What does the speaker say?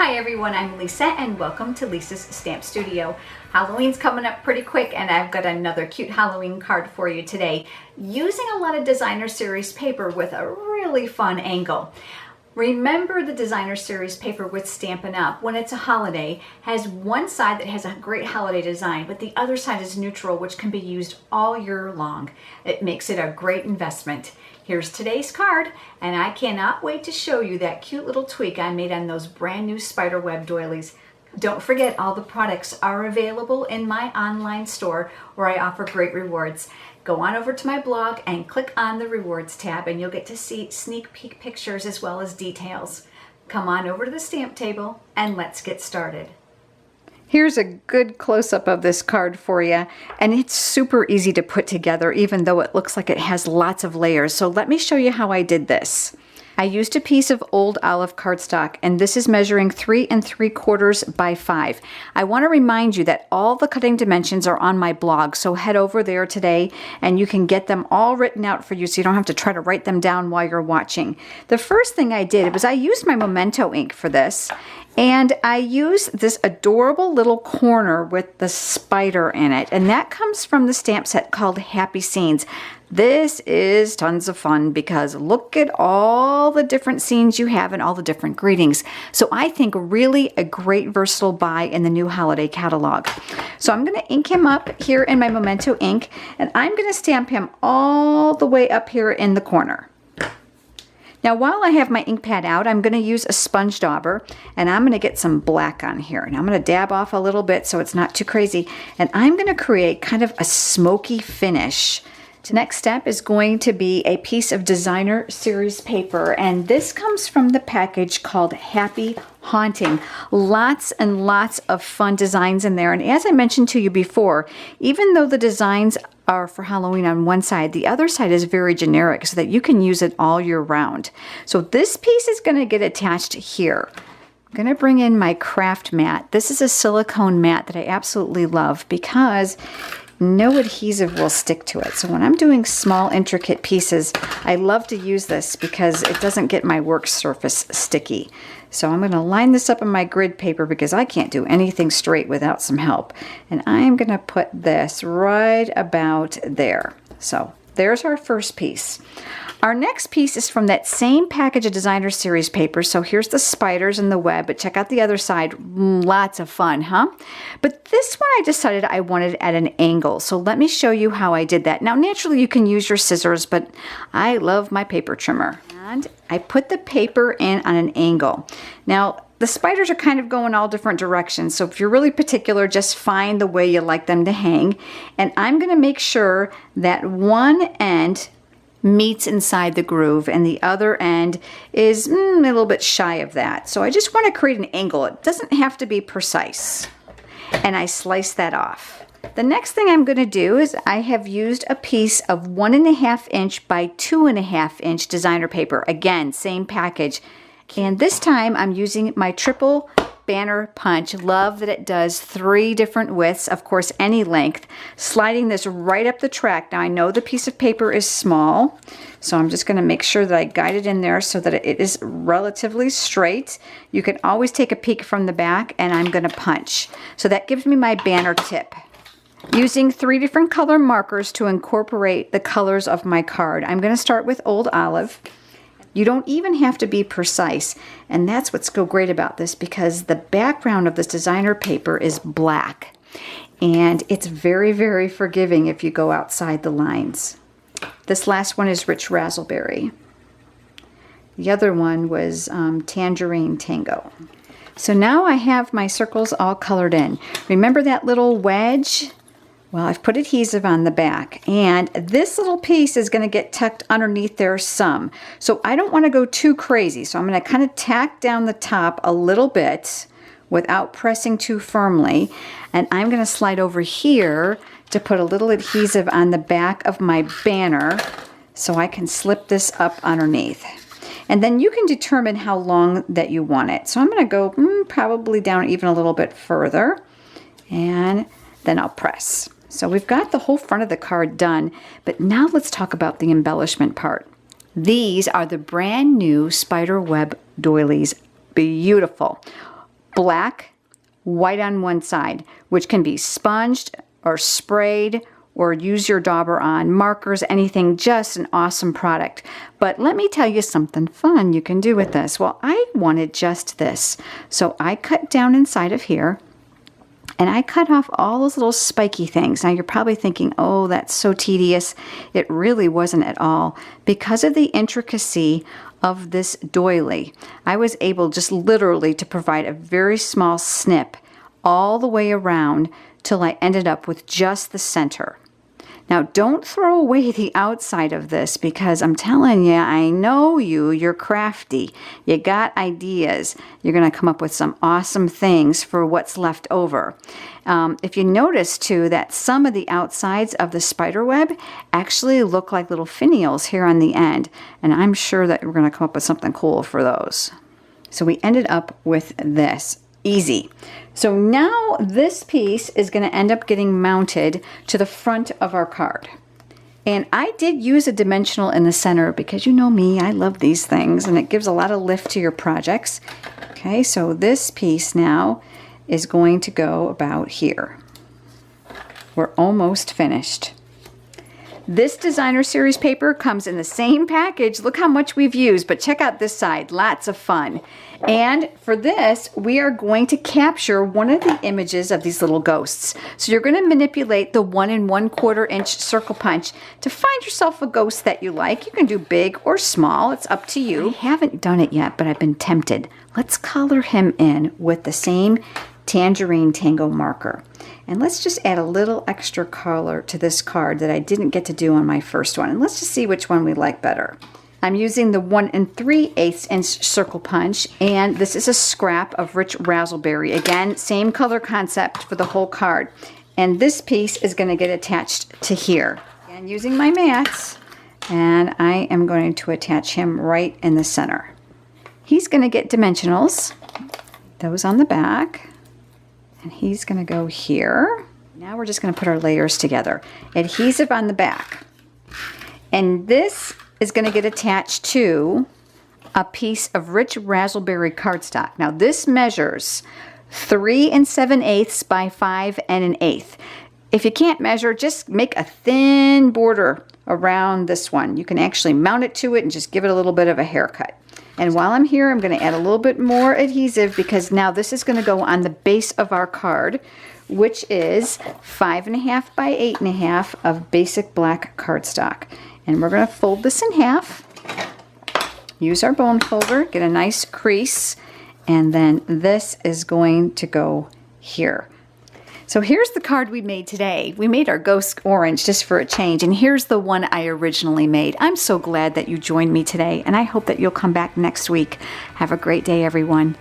Hi everyone, I'm Lisa and welcome to Lisa's Stamp Studio. Halloween's coming up pretty quick and I've got another cute Halloween card for you today using a lot of designer series paper with a really fun angle. Remember, the designer series paper with Stampin' Up! When it's a holiday has one side that has a great holiday design, but the other side is neutral, which can be used all year long. It makes it a great investment. Here's today's card, and I cannot wait to show you that cute little tweak I made on those brand new spiderweb doilies. Don't forget, all the products are available in my online store where I offer great rewards. Go on over to my blog and click on the rewards tab and you'll get to see sneak peek pictures as well as details. Come on over to the stamp table and let's get started. Here's a good close-up of this card for you, and it's super easy to put together even though it looks like it has lots of layers. So let me show you how I did this. I used a piece of old olive cardstock, and this is measuring 3 3/4 by 5. I want to remind you that all the cutting dimensions are on my blog, so head over there today and you can get them all written out for you so you don't have to try to write them down while you're watching. The first thing I did was I used my Memento ink for this, and I used this adorable little corner with the spider in it, and that comes from the stamp set called Happy Scenes. This is tons of fun because look at all the different scenes you have and all the different greetings. So I think really a great versatile buy in the new holiday catalog. So I'm going to ink him up here in my Memento ink, and I'm going to stamp him all the way up here in the corner. Now, while I have my ink pad out, I'm going to use a sponge dauber, and I'm going to get some black on here. And I'm going to dab off a little bit so it's not too crazy. And I'm going to create kind of a smoky finish. The next step is going to be a piece of designer series paper, and this comes from the package called Happy Haunting. Lots and lots of fun designs in there, and as I mentioned to you before, even though the designs are for Halloween on one side, the other side is very generic so that you can use it all year round. So this piece is going to get attached here. I'm going to bring in my craft mat. This is a silicone mat that I absolutely love because no adhesive will stick to it. So when I'm doing small intricate pieces, I love to use this because it doesn't get my work surface sticky. So I'm going to line this up in my grid paper because I can't do anything straight without some help. And I'm going to put this right about there. So there's our first piece. Our next piece is from that same package of designer series paper. So here's the spiders and the web, but check out the other side. Lots of fun, huh? But this one I decided I wanted at an angle. So let me show you how I did that. Now, naturally you can use your scissors, but I love my paper trimmer. And I put the paper in on an angle. Now, the spiders are kind of going all different directions. So if you're really particular, just find the way you like them to hang. And I'm going to make sure that one end meets inside the groove and the other end is a little bit shy of that. So I just want to create an angle. It doesn't have to be precise. And I slice that off. The next thing I'm going to do is I have used a piece of 1.5 inch by 2.5 inch designer paper. Again, same package. And this time I'm using my triple banner punch. Love that it does 3 different widths, of course any length, sliding this right up the track. Now I know the piece of paper is small, so I'm just going to make sure that I guide it in there so that it is relatively straight. You can always take a peek from the back, and I'm going to punch. So that gives me my banner tip. Using 3 different color markers to incorporate the colors of my card. I'm going to start with Old Olive. You don't even have to be precise, and that's what's so great about this because the background of this designer paper is black, and it's very, very forgiving if you go outside the lines. This last one is Rich Razzleberry. The other one was Tangerine Tango. So now I have my circles all colored in. Remember that little wedge? Well, I've put adhesive on the back, and this little piece is going to get tucked underneath there some. So I don't want to go too crazy. So I'm going to kind of tack down the top a little bit without pressing too firmly. And I'm going to slide over here to put a little adhesive on the back of my banner so I can slip this up underneath. And then you can determine how long that you want it. So I'm going to go probably down even a little bit further, and then I'll press. So we've got the whole front of the card done, but now let's talk about the embellishment part. These are the brand new spider web doilies. Beautiful. black, white on one side, which can be sponged or sprayed or use your dauber on, markers, anything. Just an awesome product. But let me tell you something fun you can do with this. Well, I wanted just this. So I cut down inside of here, and I cut off all those little spiky things. Now you're probably thinking, oh, that's so tedious. It really wasn't at all. Because of the intricacy of this doily, I was able just literally to provide a very small snip all the way around till I ended up with just the center. Now don't throw away the outside of this, because I'm telling you, I know you're crafty. You got ideas. You're going to come up with some awesome things for what's left over. If you notice too that some of the outsides of the spider web actually look like little finials here on the end, and I'm sure that we're going to come up with something cool for those. So we ended up with this. Easy. So now this piece is going to end up getting mounted to the front of our card. And I did use a dimensional in the center because you know me, I love these things and it gives a lot of lift to your projects. Okay, so this piece now is going to go about here. We're almost finished. This designer series paper comes in the same package. Look how much we've used, but check out this side, lots of fun. And for this, we are going to capture one of the images of these little ghosts. So you're going to manipulate the 1 1/4 inch circle punch to find yourself a ghost that you like. You can do big or small, it's up to you. I haven't done it yet, but I've been tempted. Let's color him in with the same Tangerine Tango marker. And let's just add a little extra color to this card that I didn't get to do on my first one. And let's just see which one we like better. I'm using the 1 3/8 inch circle punch, and this is a scrap of rich razzleberry. Again, same color concept for the whole card. And this piece is going to get attached to here. And using my mats, and I am going to attach him right in the center. He's going to get dimensionals, those on the back. And he's going to go here. Now we're just going to put our layers together. Adhesive on the back. And this is going to get attached to a piece of rich razzleberry cardstock. Now this measures 3 7/8 by 5 1/8. If you can't measure, just make a thin border around this one. You can actually mount it to it and just give it a little bit of a haircut. And while I'm here, I'm going to add a little bit more adhesive because now this is going to go on the base of our card, which is 5 1/2 by 8 1/2 of basic black cardstock. And we're going to fold this in half, use our bone folder, get a nice crease, and then this is going to go here. So here's the card we made today. We made our ghost orange just for a change, and here's the one I originally made. I'm so glad that you joined me today, and I hope that you'll come back next week. Have a great day, everyone.